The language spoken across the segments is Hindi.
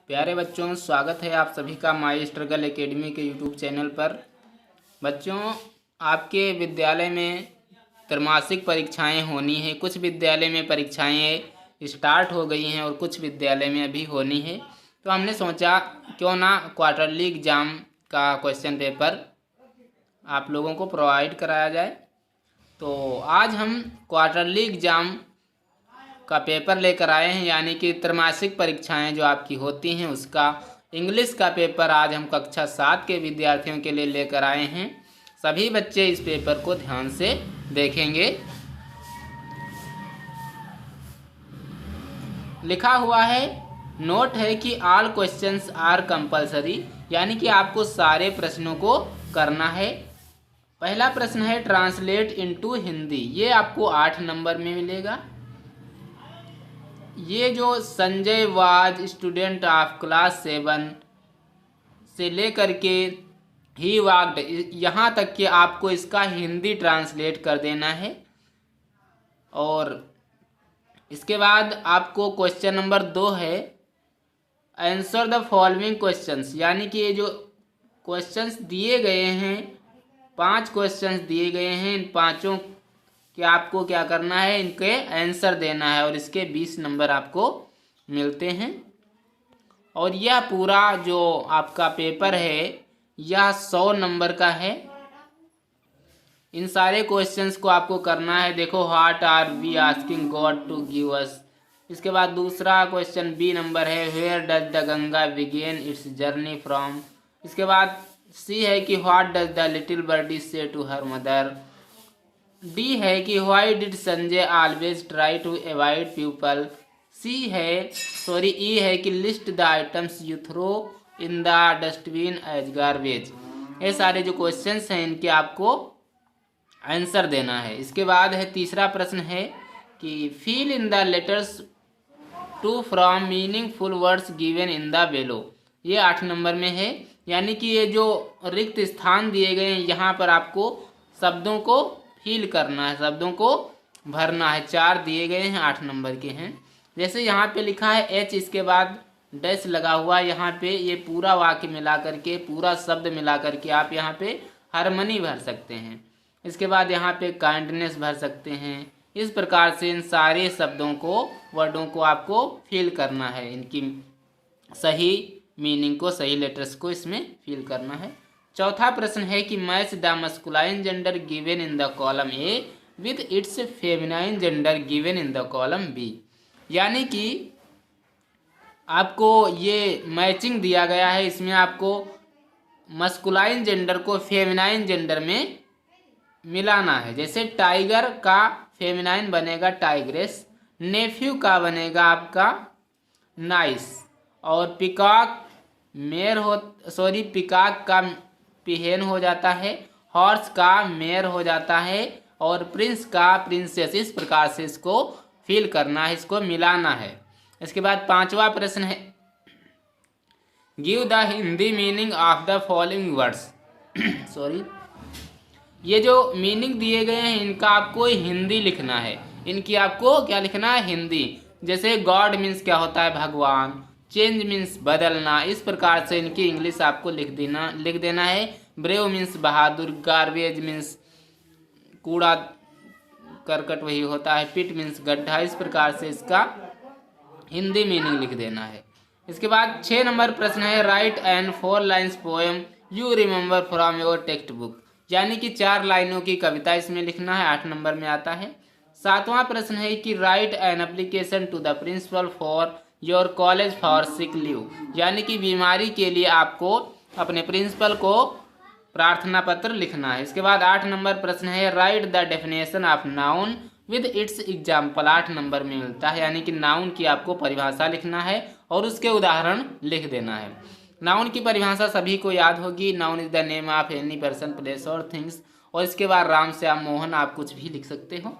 प्यारे बच्चों, स्वागत है आप सभी का माई स्ट्रगल एकेडमी के यूट्यूब चैनल पर। बच्चों, आपके विद्यालय में त्रैमासिक परीक्षाएं होनी है। कुछ विद्यालय में परीक्षाएं स्टार्ट हो गई हैं और कुछ विद्यालय में अभी होनी है। तो हमने सोचा क्यों ना क्वार्टरली एग्ज़ाम का क्वेश्चन पेपर आप लोगों को प्रोवाइड कराया जाए। तो आज हम क्वार्टरली एग्ज़ाम का पेपर लेकर आए हैं, यानी कि त्रैमासिक परीक्षाएं जो आपकी होती हैं उसका इंग्लिश का पेपर आज हम कक्षा 7 के विद्यार्थियों के लिए लेकर आए हैं। सभी बच्चे इस पेपर को ध्यान से देखेंगे। लिखा हुआ है, नोट है कि ऑल क्वेश्चंस आर कंपलसरी, यानी कि आपको सारे प्रश्नों को करना है। पहला प्रश्न है ट्रांसलेट इनटू हिंदी, ये आपको 8 नंबर में मिलेगा। ये जो Sanjay was student of class 7 से लेकर के ही वाक्ड यहाँ तक कि आपको इसका हिंदी ट्रांसलेट कर देना है। और इसके बाद आपको क्वेश्चन नंबर 2 है आंसर द फॉलोइंग क्वेश्चंस, यानी कि ये जो क्वेश्चंस दिए गए हैं 5 क्वेश्चंस दिए गए हैं, इन पांचों कि आपको क्या करना है, इनके आंसर देना है और इसके 20 नंबर आपको मिलते हैं। और यह पूरा जो आपका पेपर है यह 100 नंबर का है। इन सारे क्वेश्चंस को आपको करना है। देखो, what are we asking God to give us. इसके बाद दूसरा क्वेश्चन बी नंबर है, where does the Ganga begin its journey from. इसके बाद सी है कि what does the little birdie say to her mother. D है कि why did Sanjay always try to avoid people. E है कि list the items you throw in the dustbin as garbage. ये सारे जो क्वेश्चंस हैं इनके आपको आंसर देना है। इसके बाद है तीसरा प्रश्न है कि fill in the letters to from meaningful words given in the below. ये 8 नंबर में है, यानी कि ये जो रिक्त स्थान दिए गए हैं यहाँ पर आपको शब्दों को फिल करना है, शब्दों को भरना है। 4 दिए गए हैं, 8 नंबर के हैं। जैसे यहाँ पे लिखा है एच, इसके बाद डैश लगा हुआ, यहाँ पे ये पूरा वाक्य मिला करके, पूरा शब्द मिला करके आप यहाँ पे हारमनी भर सकते हैं। इसके बाद यहाँ पे काइंडनेस भर सकते हैं। इस प्रकार से इन सारे शब्दों को, वर्डों को आपको फिल करना है, इनकी सही मीनिंग को, सही लेटर्स को इसमें फिल करना है। चौथा प्रश्न है कि match the masculine gender given in the column A with its feminine gender given in the column B, यानी कि आपको ये मैचिंग दिया गया है, इसमें आपको मस्कुलाइन जेंडर को फेमिनाइन जेंडर में मिलाना है। जैसे टाइगर का फेमिनाइन बनेगा टाइग्रेस, नेफ्यू का बनेगा आपका नाइस, और पिकॉक पिकॉक का पिहेन हो जाता है, हॉर्स का मेयर हो जाता है, और प्रिंस का प्रिंसेस। इस प्रकार से इसको फिल करना है, इसको मिलाना है। इसके बाद 5वां प्रश्न है give the Hindi meaning of the following words. ये जो मीनिंग दिए गए हैं इनका आपको हिंदी लिखना है। इनकी आपको क्या लिखना है, हिंदी। जैसे गॉड मीन्स क्या होता है, भगवान। चेंज मीन्स बदलना। इस प्रकार से इनकी इंग्लिश आपको लिख देना है। ब्रेव मीन्स बहादुर, गार्बेज मीन्स कूड़ा करकट वही होता है, पिट मीन्स गड्ढा। इस प्रकार से इसका हिंदी मीनिंग लिख देना है। इसके बाद 6 नंबर प्रश्न है right and 4 lines poem you remember from your text book, यानी कि 4 लाइनों की कविता इसमें लिखना है, 8 नंबर में आता है। 7वां प्रश्न है कि write an application to the principal for your college for sick leave, यानी कि बीमारी के लिए आपको अपने प्रिंसिपल को प्रार्थना पत्र लिखना है। इसके बाद 8 नंबर प्रश्न है right the definition of noun with its example. 8 number में मिलता है, यानी कि नाउन की आपको परिभाषा लिखना है और उसके उदाहरण लिख देना है। नाउन की परिभाषा सभी को याद होगी, noun is the name of any person place और थिंग्स। और इसके बाद राम श्याम मोहन आप कुछ भी लिख सकते हो।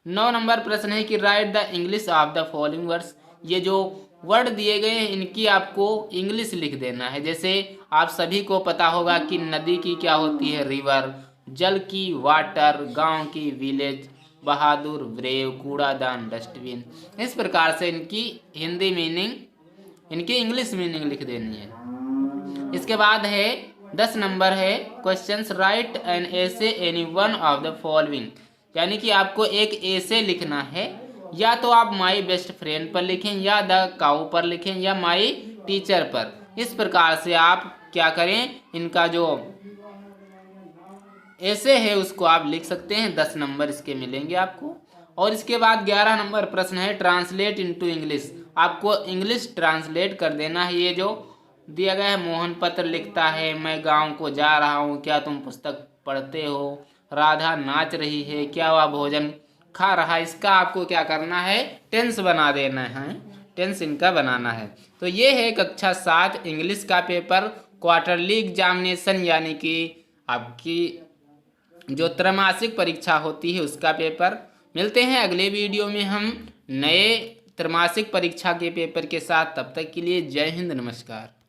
9 नंबर प्रश्न है कि right the English of the following words. ये जो वर्ड दिए गए हैं इनकी आपको इंग्लिश लिख देना है। जैसे आप सभी को पता होगा कि नदी की क्या होती है, रिवर। जल की वाटर, गांव की विलेज, बहादुर ब्रेव, कूड़ादान डस्टबिन। इस प्रकार से इनकी हिंदी मीनिंग इनकी इंग्लिश मीनिंग लिख देनी है। इसके बाद है 10 नंबर है questions right an essay any one of the following, यानी कि आपको एक एसे लिखना है, या तो आप माई बेस्ट फ्रेंड पर लिखें, या द काऊ पर लिखें, या माई टीचर पर। इस प्रकार से आप क्या करें, इनका जो ऐसे है उसको आप लिख सकते हैं। 10 नंबर इसके मिलेंगे आपको। और इसके बाद 11 नंबर प्रश्न है ट्रांसलेट इनटू इंग्लिश। आपको इंग्लिश ट्रांसलेट कर देना है। ये जो दिया गया है, मोहन पत्र लिखता है, मैं गांव को जा रहा हूँ, क्या तुम पुस्तक पढ़ते हो, राधा नाच रही है, क्या वह भोजन खा रहा है। इसका आपको क्या करना है, टेंस बना देना है, टेंस इनका बनाना है। तो ये है कक्षा 7 इंग्लिश का पेपर, क्वार्टरली एग्जामिनेशन, यानी कि आपकी जो त्रैमासिक परीक्षा होती है उसका पेपर। मिलते हैं अगले वीडियो में हम नए त्रैमासिक परीक्षा के पेपर के साथ। तब तक के लिए जय हिंद, नमस्कार।